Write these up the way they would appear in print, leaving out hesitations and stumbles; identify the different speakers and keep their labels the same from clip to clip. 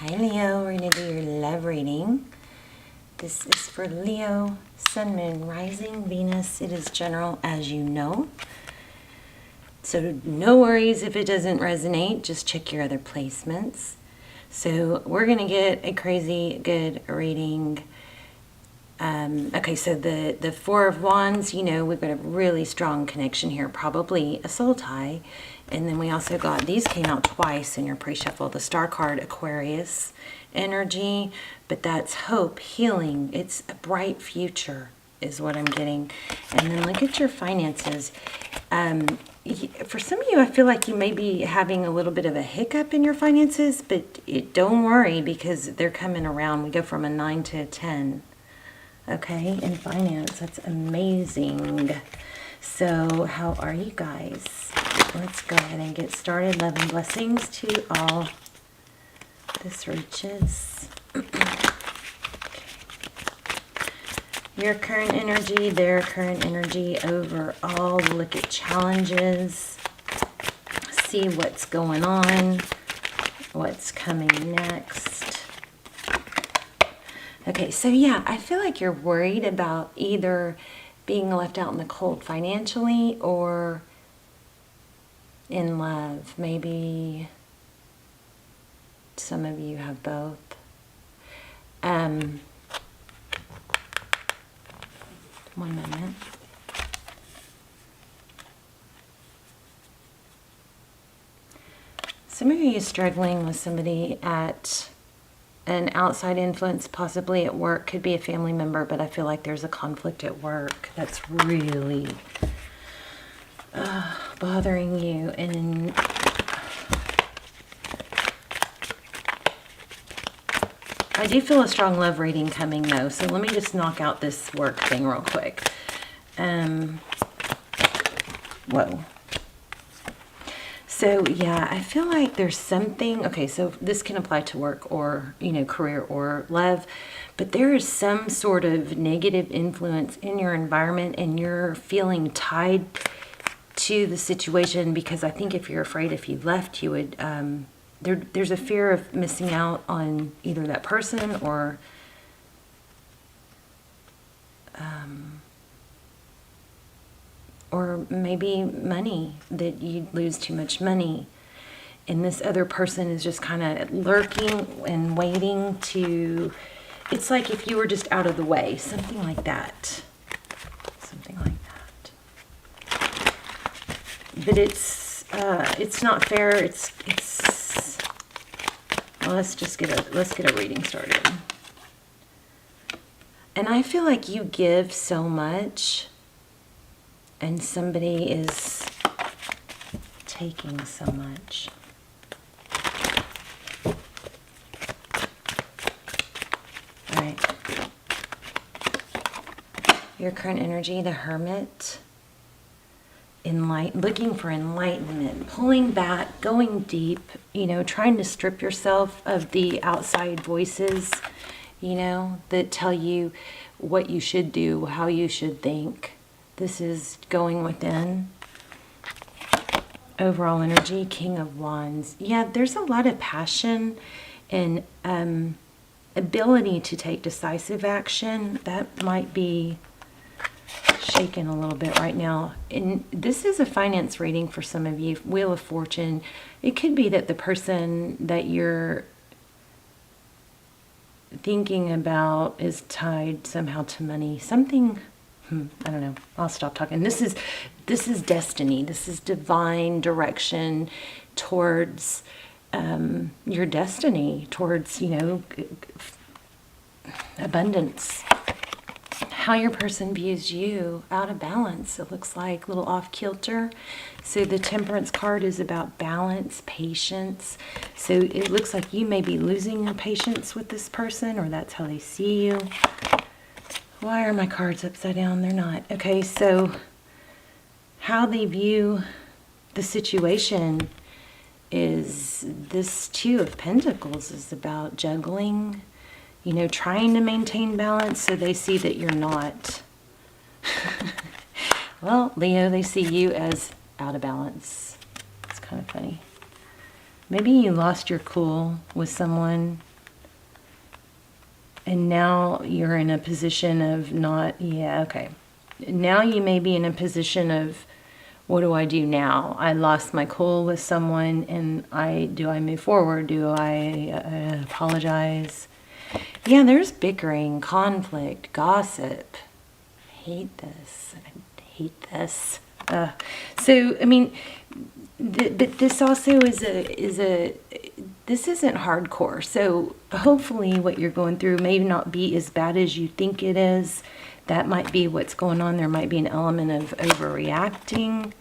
Speaker 1: Hi Leo, we're going to do your love reading. This is for Leo, Sun, Moon, Rising, Venus. It is general, as you know. So no worries if it doesn't resonate. Just check your other placements. So we're going to get a crazy good reading. Okay, so the Four of Wands, you know, we've got a really strong connection here, probably a soul tie. And then we also got, these came out twice in your pre-shuffle, the Star card, Aquarius energy, but that's hope, healing. It's a bright future is what I'm getting. And then look at your finances. For some of you, I feel like you may be having a little bit of a hiccup in your finances, but don't worry because they're coming around. We go from a 9 to a 10. Okay, in finance, that's amazing. So how are you guys? Let's go ahead and get started. Love and blessings to all. This reaches. Your current energy, their current energy overall. Look at challenges. See what's going on. What's coming next. Okay, so yeah, I feel like you're worried about either being left out in the cold financially or in love. Maybe some of you have both. One moment. Some of you are struggling with somebody at an outside influence, possibly at work, could be a family member, but I feel like there's a conflict at work that's really bothering you. And I do feel a strong love reading coming though, so let me just knock out this work thing real quick. Whoa. So yeah, I feel like there's something, okay, so this can apply to work or, you know, career or love, but there is some sort of negative influence in your environment and you're feeling tied to the situation because I think if you're afraid if you left, you would, there's a fear of missing out on either that person or maybe money, that you'd lose too much money. And this other person is just kind of lurking and waiting to, it's like if you were just out of the way, something like that. Something like that. But it's not fair. Well, let's get a reading started. And I feel like you give so much and somebody is taking so much. All right. Your current energy, the Hermit. Looking for enlightenment, pulling back, going deep, you know, trying to strip yourself of the outside voices, you know, that tell you what you should do, how you should think. This is going within. Overall energy, King of Wands. Yeah, there's a lot of passion and ability to take decisive action. That might be shaken a little bit right now. And this is a finance reading for some of you. Wheel of Fortune. It could be that the person that you're thinking about is tied somehow to money. Something, I don't know. I'll stop talking. This is destiny. This is divine direction towards your destiny, towards, you know, abundance. How your person views you, out of balance. It looks like a little off kilter. So the Temperance card is about balance, patience. So it looks like you may be losing your patience with this person, or that's how they see you. Why are my cards upside down? They're not. Okay, so how they view the situation is this Two of Pentacles is about juggling, you know, trying to maintain balance, so they see that you're not. Well, Leo, they see you as out of balance. It's kind of funny. Maybe you lost your cool with someone, and now you're in a position of not, yeah, okay. Now you may be in a position of, what do I do now? I lost my cool with someone, and do I move forward? Do I apologize? Yeah, there's bickering, conflict, gossip. I hate this. I hate this. So, I mean, but this also is this isn't hardcore. So hopefully what you're going through may not be as bad as you think it is. That might be what's going on. There might be an element of overreacting.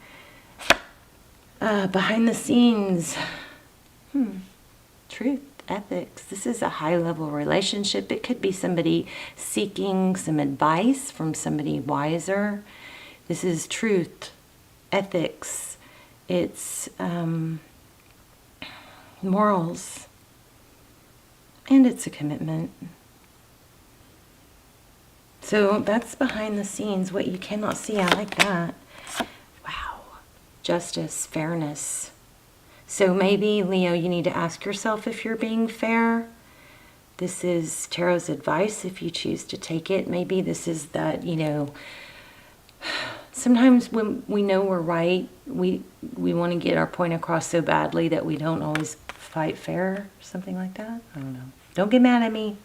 Speaker 1: Behind the scenes, truth, ethics. This is a high-level relationship. It could be somebody seeking some advice from somebody wiser. This is truth, ethics. It's morals. And it's a commitment. So that's behind the scenes, what you cannot see. I like that. Wow. Justice, fairness. So maybe, Leo, you need to ask yourself if you're being fair. This is Tarot's advice if you choose to take it. Maybe this is that, sometimes when we know we're right, we want to get our point across so badly that we don't always fight fair, something like that. I don't know. Don't get mad at me.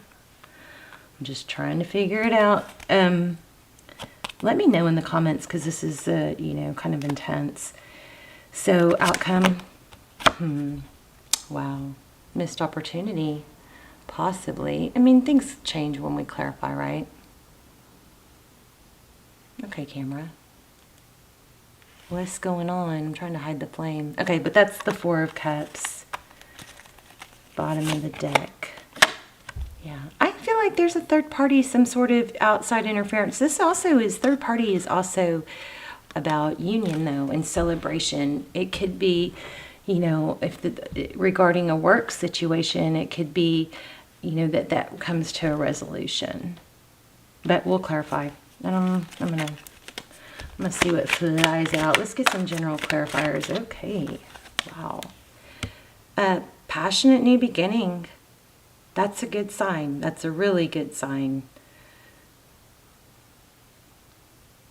Speaker 1: I'm just trying to figure it out. Let me know in the comments, because this is, kind of intense. So, outcome. Wow. Missed opportunity. Possibly. I mean, things change when we clarify, right? Okay, camera. What's going on? I'm trying to hide the flame. Okay, but that's the Four of Cups. Bottom of the deck. Yeah. I feel like there's a third party, some sort of outside interference. This also is, third party is also about union, though, and celebration. It could be, regarding a work situation, it could be, that comes to a resolution. But we'll clarify. I'm gonna see what flies out. Let's get some general clarifiers. Okay. Wow. Passionate new beginning. That's a good sign. That's a really good sign.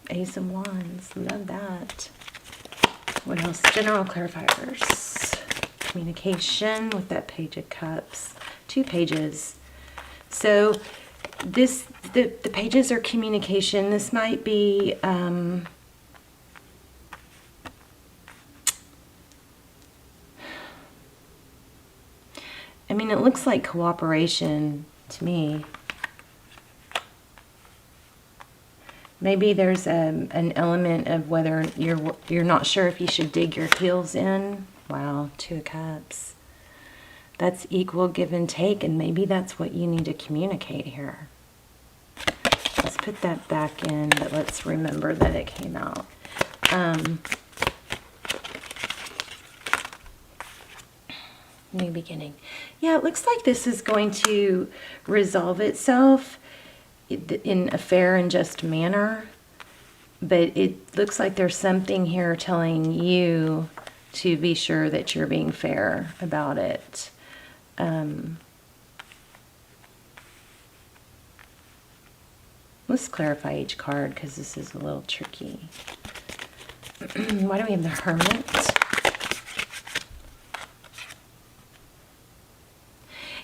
Speaker 1: Ace of Wands. Love that. What else? General clarifiers. Communication with that Page of Cups. 2 pages. So the pages are communication. This might be it looks like cooperation to me. Maybe there's an element of whether you're not sure if you should dig your heels in. Wow, 2 of Cups. That's equal give and take, and maybe that's what you need to communicate here. Let's put that back in, but let's remember that it came out. New beginning. Yeah, it looks like this is going to resolve itself in a fair and just manner, but it looks like there's something here telling you to be sure that you're being fair about it. Let's clarify each card, because this is a little tricky. Why do we have the Hermit?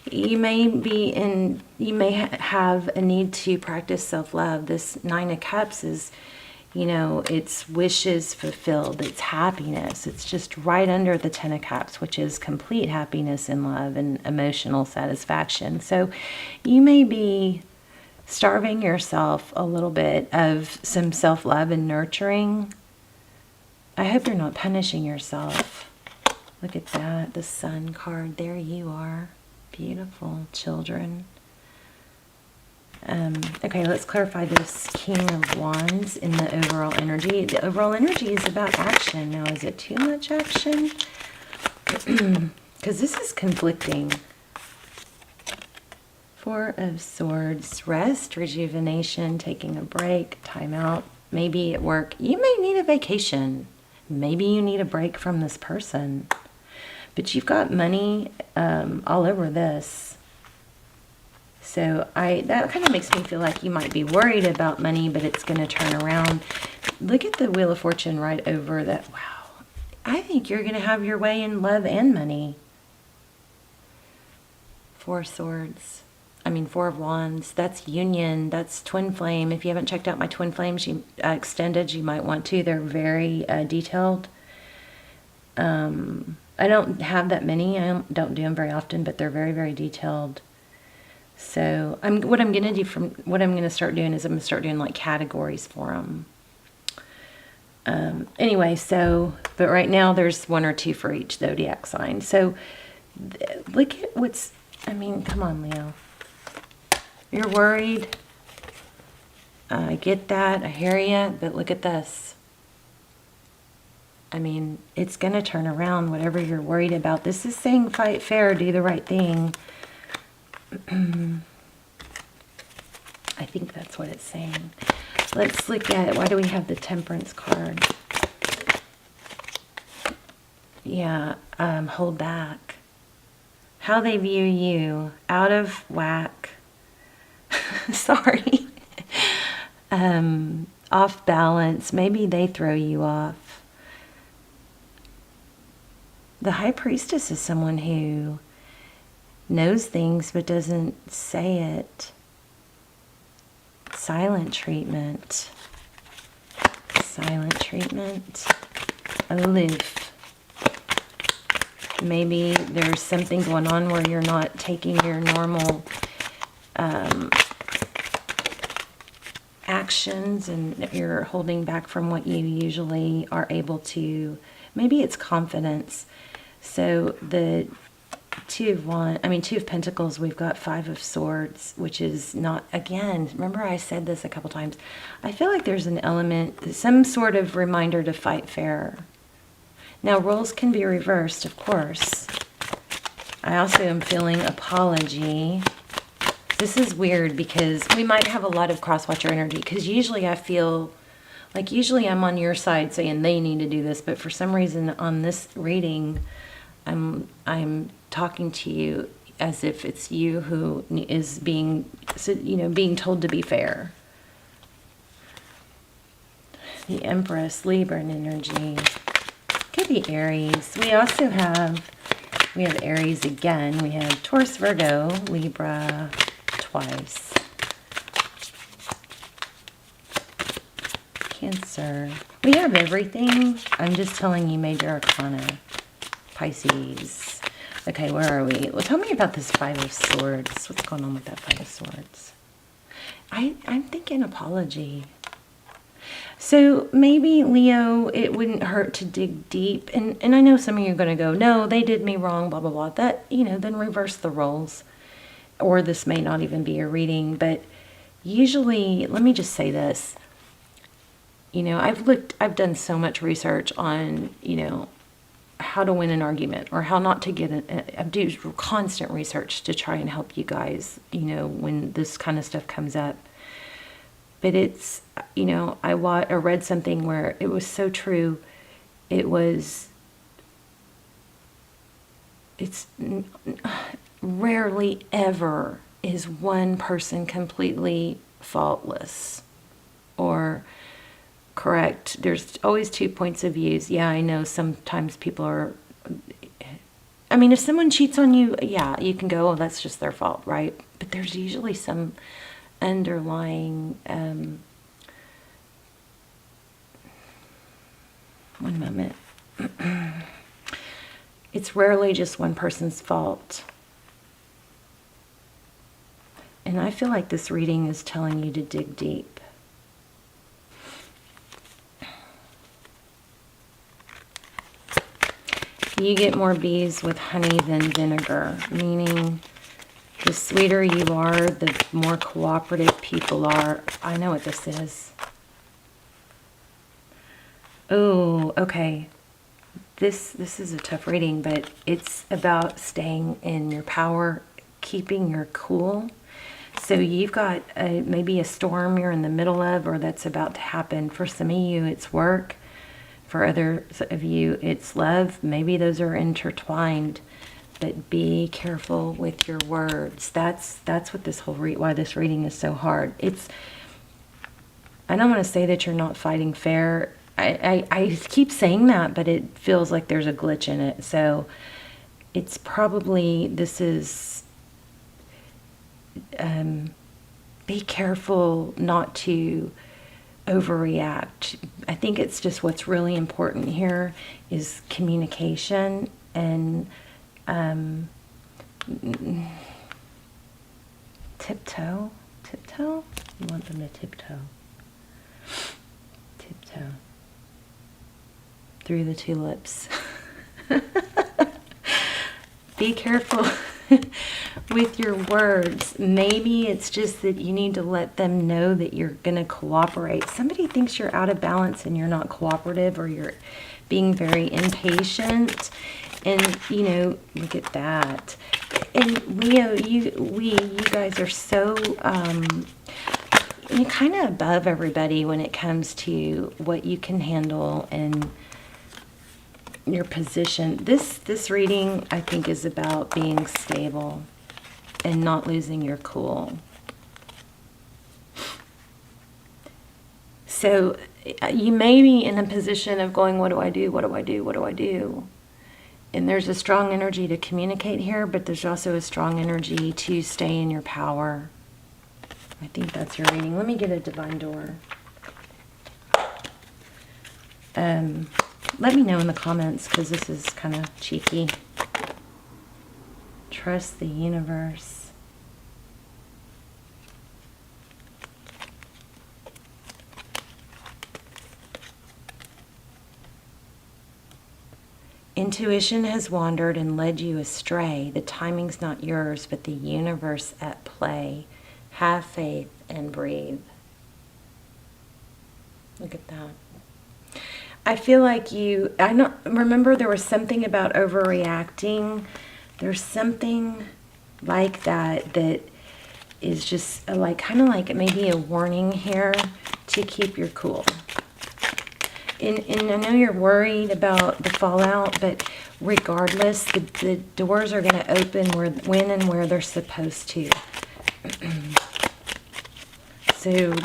Speaker 1: You may have a need to practice self-love. This 9 of Cups is, it's wishes fulfilled. It's happiness. It's just right under the 10 of Cups, which is complete happiness and love and emotional satisfaction. So you may be starving yourself a little bit of some self-love and nurturing. I hope you're not punishing yourself. Look at that, the Sun card. There you are. Beautiful, children. Okay, let's clarify this King of Wands in the overall energy. The overall energy is about action. Now, is it too much action? Because this is conflicting. 4 of Swords. Rest, rejuvenation, taking a break, time out. Maybe at work, you may need a vacation. Maybe you need a break from this person. But you've got money all over this. So that kind of makes me feel like you might be worried about money, but it's going to turn around. Look at the Wheel of Fortune right over that. Wow. I think you're going to have your way in love and money. Four Swords. I mean, Four of Wands. That's union. That's twin flame. If you haven't checked out my twin flames extended, you might want to. They're very detailed. I don't have that many. I don't do them very often, but they're very, very detailed. So what I'm going to start doing is I'm going to start doing like categories for them. Anyway, but right now there's 1 or 2 for each zodiac sign. So look at come on, Leo. You're worried. I get that. I hear you. But look at this. I mean, it's going to turn around, whatever you're worried about. This is saying fight fair, do the right thing. I think that's what it's saying. Let's look at, why do we have the Temperance card? Yeah, hold back. How they view you, out of whack. Sorry. Off balance. Maybe they throw you off. The High Priestess is someone who knows things but doesn't say it. Silent treatment. Silent treatment. Aloof. Maybe there's something going on where you're not taking your normal actions and you're holding back from what you usually are able to. Maybe it's confidence. So the Two of Pentacles, we've got 5 of Swords, which is not, again, remember I said this a couple times. I feel like there's an element, some sort of reminder to fight fair. Now, roles can be reversed, of course. I also am feeling apology. This is weird because we might have a lot of cross-watcher energy, because usually I feel like I'm on your side saying they need to do this, but for some reason on this reading, I'm talking to you as if it's you who is being told to be fair. The Empress, Libra energy. Could be Aries. We have Aries again. We have Taurus, Virgo, Libra twice. Cancer. We have everything. I'm just telling you major arcana. Pisces. Okay, where are we? Well, tell me about this 5 of Swords. What's going on with that 5 of Swords? I'm thinking apology. So maybe, Leo, it wouldn't hurt to dig deep. And I know some of you are going to go, no, they did me wrong, blah, blah, blah. That, then reverse the roles. Or this may not even be a reading. But usually, let me just say this. I've done so much research on, how to win an argument or how not to get I do constant research to try and help you guys, when this kind of stuff comes up. But it's, I read something where it was so true. It's rarely ever is one person completely faultless or correct. There's always 2 points of views. Yeah, I know sometimes people are, if someone cheats on you, yeah, you can go, oh, that's just their fault, right? But there's usually some underlying, one moment. It's rarely just one person's fault. And I feel like this reading is telling you to dig deep. You get more bees with honey than vinegar, meaning the sweeter you are, the more cooperative people are. I know what this is. Oh, okay. This is a tough reading, but it's about staying in your power, keeping your cool. So you've got maybe a storm you're in the middle of or that's about to happen. For some of you, it's work. For others of you, it's love. Maybe those are intertwined, but be careful with your words. That's what this whole why this reading is so hard. I don't want to say that you're not fighting fair. I keep saying that, but it feels like there's a glitch in it. So it's probably, this is, be careful not to overreact. I think it's just what's really important here is communication and tiptoe. Tiptoe? You want them to tiptoe. Tiptoe. Through the tulips. Be careful with your words. Maybe it's just that you need to let them know that you're going to cooperate. Somebody thinks you're out of balance and you're not cooperative, or you're being very impatient. And, you know, look at that. And Leo, you guys are so, you're kind of above everybody when it comes to what you can handle and your position. This reading, I think, is about being stable and not losing your cool. So you may be in a position of going, what do I do? What do I do? What do I do? And there's a strong energy to communicate here, but there's also a strong energy to stay in your power. I think that's your reading. Let me get a divine door. Let me know in the comments, because this is kind of cheeky. Trust the universe. Intuition has wandered and led you astray. The timing's not yours, but the universe at play. Have faith and breathe. Look at that. I feel like remember there was something about overreacting. There's something like that is just like, kind of like maybe a warning here to keep your cool. And I know you're worried about the fallout, but regardless, the doors are going to open when and where they're supposed to. So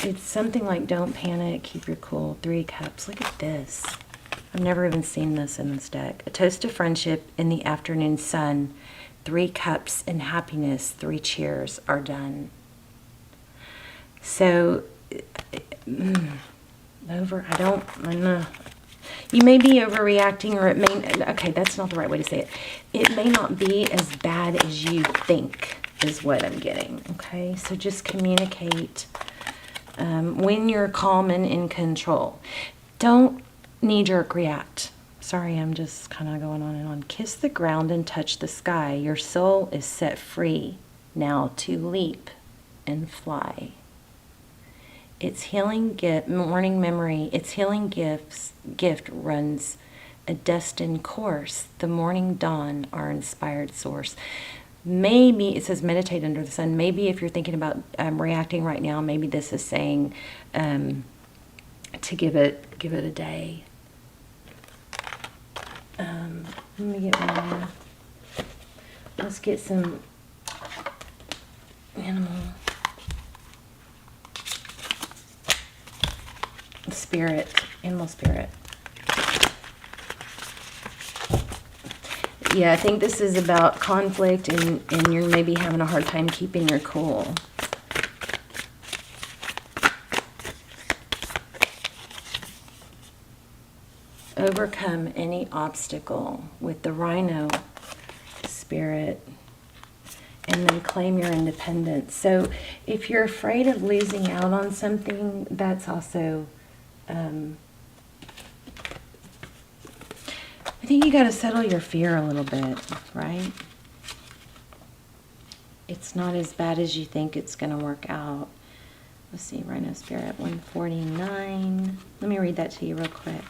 Speaker 1: it's something like, don't panic, keep your cool. 3 cups. Look at this. I've never even seen this in this deck. A toast to friendship in the afternoon sun. 3 cups and happiness. 3 cheers are done. So, I know. You may be overreacting, or it may, okay, that's not the right way to say it. It may not be as bad as you think, is what I'm getting, okay? So just communicate when you're calm and in control. Don't knee-jerk react. Sorry, I'm just kind of going on and on. Kiss the ground and touch the sky. Your soul is set free now to leap and fly. Its healing gift, morning memory, its healing gift runs a destined course. The morning dawn, our inspired source. Maybe, it says meditate under the sun. Maybe if you're thinking about reacting right now, maybe this is saying to give it a day. Let me get one more. Let's get some animal spirit. Yeah, I think this is about conflict, and you're maybe having a hard time keeping your cool. Overcome any obstacle with the rhino spirit, and then claim your independence. So if you're afraid of losing out on something, that's also I think you got to settle your fear a little bit, right? It's not as bad as you think it's going to work out. Let's see, Rhino Spirit 149. Let me read that to you real quick.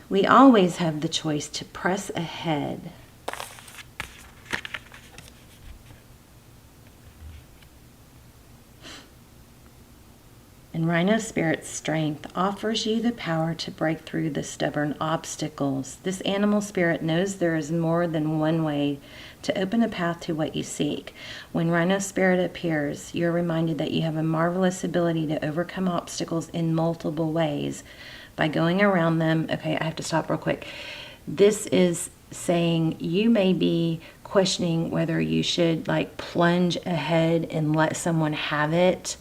Speaker 1: We always have the choice to press ahead. And Rhino Spirit's strength offers you the power to break through the stubborn obstacles. This animal spirit knows there is more than one way to open a path to what you seek. When Rhino Spirit appears, you're reminded that you have a marvelous ability to overcome obstacles in multiple ways by going around them. Okay, I have to stop real quick. This is saying you may be questioning whether you should like plunge ahead and let someone have it.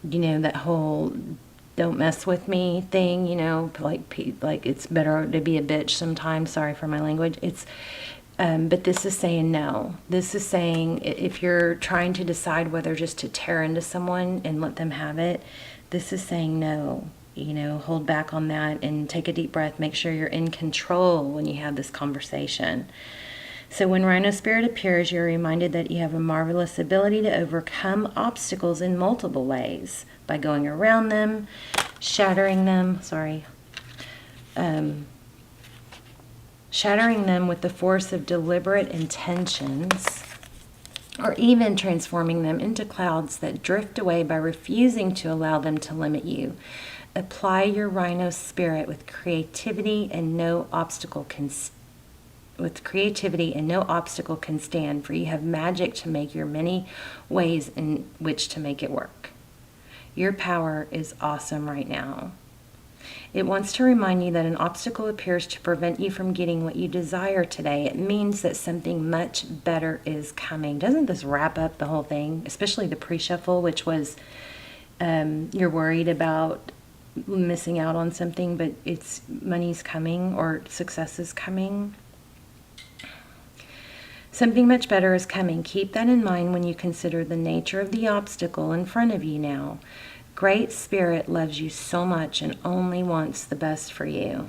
Speaker 1: You know, that whole don't mess with me thing, you know, like it's better to be a bitch sometimes. Sorry for my language. But this is saying no. This is saying if you're trying to decide whether just to tear into someone and let them have it, this is saying no. You know, hold back on that and take a deep breath. Make sure you're in control when you have this conversation. So when Rhino Spirit appears, you're reminded that you have a marvelous ability to overcome obstacles in multiple ways by going around them, shattering them with the force of deliberate intentions, or even transforming them into clouds that drift away by refusing to allow them to limit you. Apply your Rhino Spirit with creativity and no obstacle can stand, for you have magic to make your many ways in which to make it work. Your power is awesome right now. It wants to remind you that an obstacle appears to prevent you from getting what you desire today. It means that something much better is coming. Doesn't this wrap up the whole thing? Especially the pre-shuffle, which was you're worried about missing out on something, but it's money's coming or success is coming. Something much better is coming. Keep that in mind when you consider the nature of the obstacle in front of you now. Great Spirit loves you so much and only wants the best for you.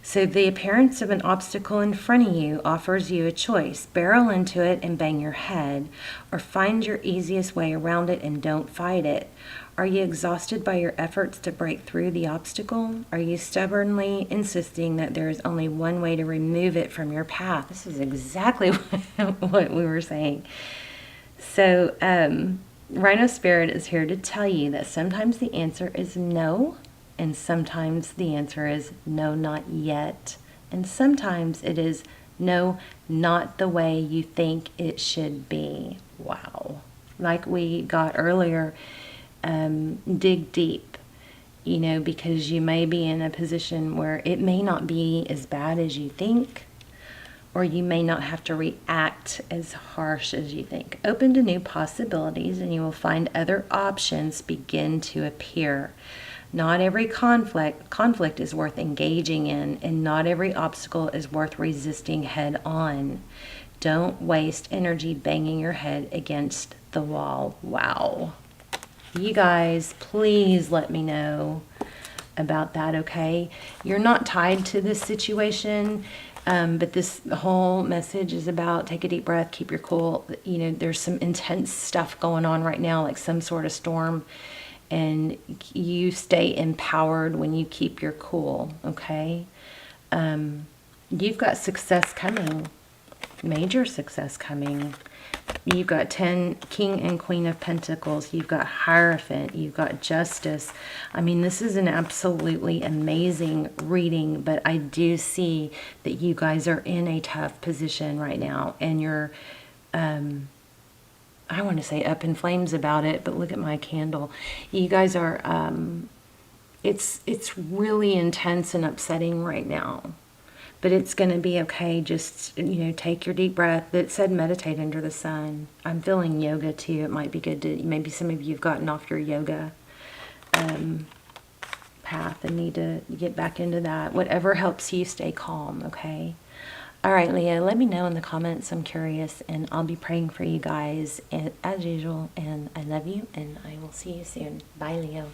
Speaker 1: So the appearance of an obstacle in front of you offers you a choice. Barrel into it and bang your head, or find your easiest way around it and don't fight it. Are you exhausted by your efforts to break through the obstacle? Are you stubbornly insisting that there is only one way to remove it from your path? This is exactly what we were saying. So Rhino Spirit is here to tell you that sometimes the answer is no, and sometimes the answer is no, not yet. And sometimes it is no, not the way you think it should be. Wow. Like we got earlier, dig deep, you know, because you may be in a position where it may not be as bad as you think, or you may not have to react as harsh as you think. Open to new possibilities and you will find other options begin to appear. Not every conflict is worth engaging in, and not every obstacle is worth resisting head on. Don't waste energy banging your head against the wall. Wow. You guys, please let me know about that, okay? You're not tied to this situation, but this whole message is about take a deep breath, keep your cool. You know, there's some intense stuff going on right now, like some sort of storm, and you stay empowered when you keep your cool, okay? You've got success coming, major success coming. You've got 10 King and Queen of Pentacles. You've got Hierophant. You've got Justice. I mean, this is an absolutely amazing reading, but I do see that you guys are in a tough position right now, and you're, I want to say up in flames about it, but look at my candle. You guys are, it's really intense and upsetting right now. But it's going to be okay. Just, you know, take your deep breath. It said meditate under the sun. I'm feeling yoga too. It might be good to, maybe some of you have gotten off your yoga path and need to get back into that. Whatever helps you stay calm, okay? All right, Leo, let me know in the comments. I'm curious, and I'll be praying for you guys as usual. And I love you, and I will see you soon. Bye, Leo.